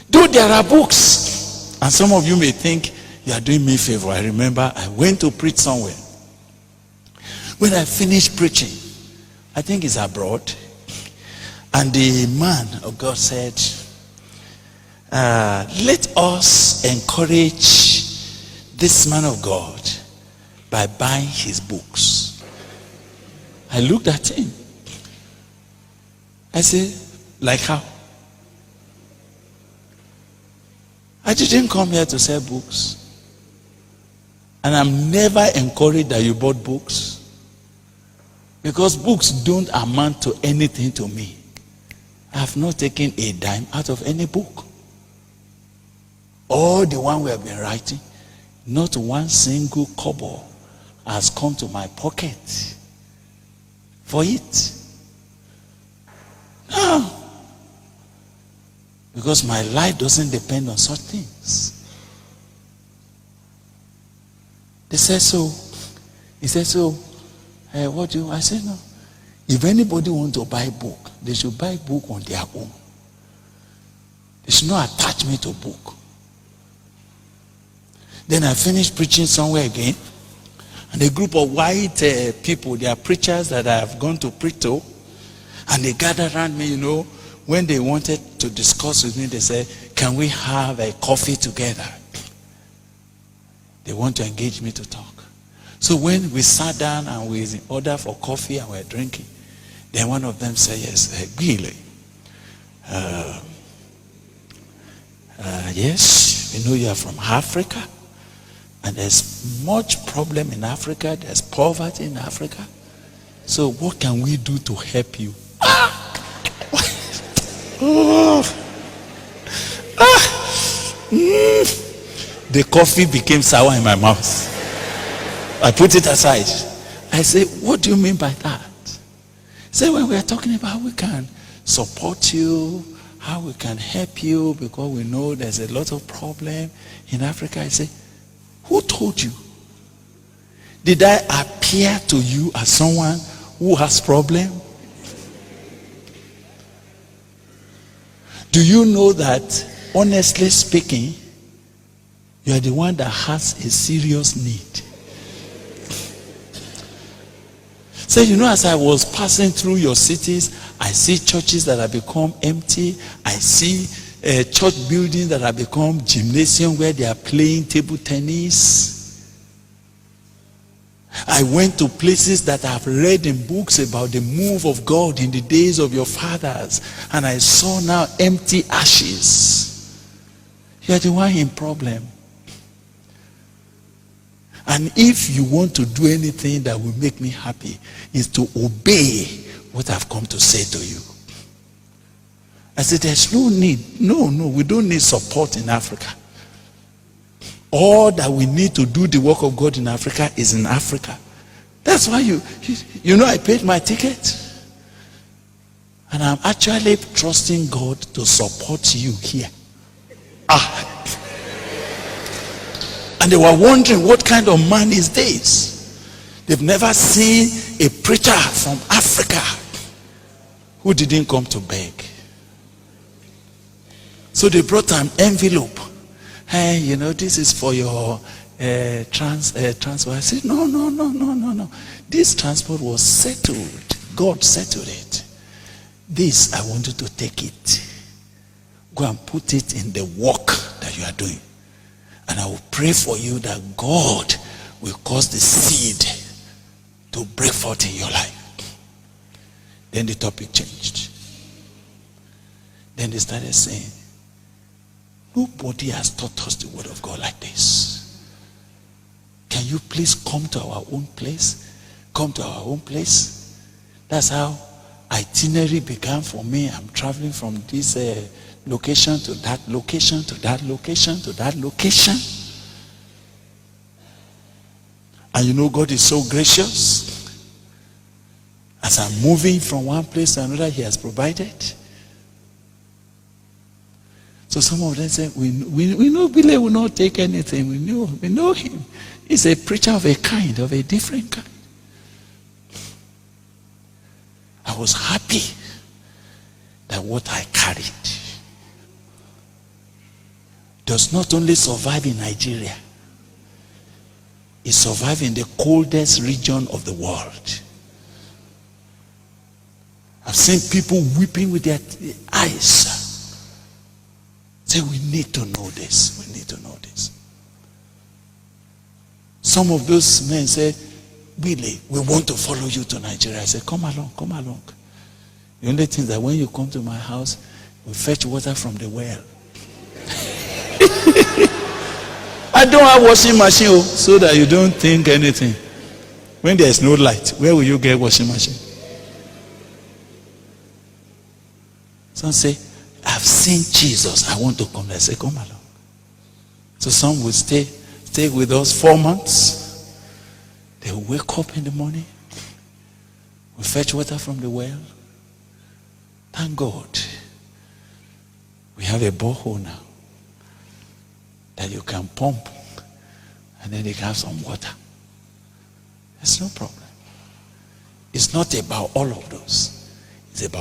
Though there are books, and some of you may think you are doing me a favor. I remember I went to preach somewhere. When I finished preaching, I think it's abroad, and the man of God said, let us encourage this man of God by buying his books. I looked at him. I said, like how? I didn't come here to sell books. And I'm never encouraged that you bought books. Because books don't amount to anything to me. I have not taken a dime out of any book. All the one we have been writing, not one single kobo has come to my pocket for it. No. Because my life doesn't depend on such things. They said so. He said so. What do you? I said no. If anybody want to buy book, they should buy book on their own. They should not attach me to book. Then I finished preaching somewhere again, and a group of white people, they are preachers that I have gone to preach to, and they gathered around me. When they wanted to discuss with me, they said, "Can we have a coffee together?" They want to engage me to talk. So when we sat down and we ordered for coffee and we were drinking, then one of them said, yes, Gbile, yes, we know you are from Africa, and there's much problem in Africa, there's poverty in Africa. So what can we do to help you? The coffee became sour in my mouth. I put it aside. I said, what do you mean by that? He said, when we are talking about how we can support you, how we can help you, because we know there's a lot of problem in Africa. I said, who told you? Did I appear to you as someone who has problem? Do you know that, honestly speaking, you are the one that has a serious need? So, as I was passing through your cities, I see churches that have become empty. I see church buildings that have become gymnasium where they are playing table tennis. I went to places that I've read in books about the move of God in the days of your fathers, and I saw now empty ashes. You are the one in problem. And if you want to do anything that will make me happy, is to obey what I've come to say to you. I said, there's no need. No, we don't need support in Africa. All that we need to do the work of God in Africa is in Africa. That's why I paid my ticket. And I'm actually trusting God to support you here. And they were wondering, what kind of man is this? They've never seen a preacher from Africa who didn't come to beg. So they brought an envelope. Hey, this is for your transport. I said, no. This transport was settled. God settled it. This, I want you to take it. Go and put it in the work that you are doing. And I will pray for you that God will cause the seed to break forth in your life. Then the topic changed. Then they started saying, nobody has taught us the word of God like this. Can you please come to our own place? Come to our own place. That's how itinerary began for me. I'm traveling from this location to that location, to that location, to that location. And God is so gracious. As I'm moving from one place to another, he has provided. So some of them say, we know Gbile will not take anything. We know him. He's a preacher of a kind, of a different kind. I was happy that what I carried does not only survive in Nigeria, it survives in the coldest region of the world. I've seen people weeping with their eyes. Say, we need to know this. We need to know this. Some of those men say, Gbile, we want to follow you to Nigeria. I say, come along, come along. The only thing is that when you come to my house, we fetch water from the well. I don't have washing machine, so that you don't think anything. When there is no light, where will you get washing machine? Some say, I've seen Jesus. I want to come. I say, come along. So some will stay with us 4 months. They will wake up in the morning. We fetch water from the well. Thank God. We have a borehole now that you can pump, and then you can have some water. There's no problem. It's not about all of those. It's about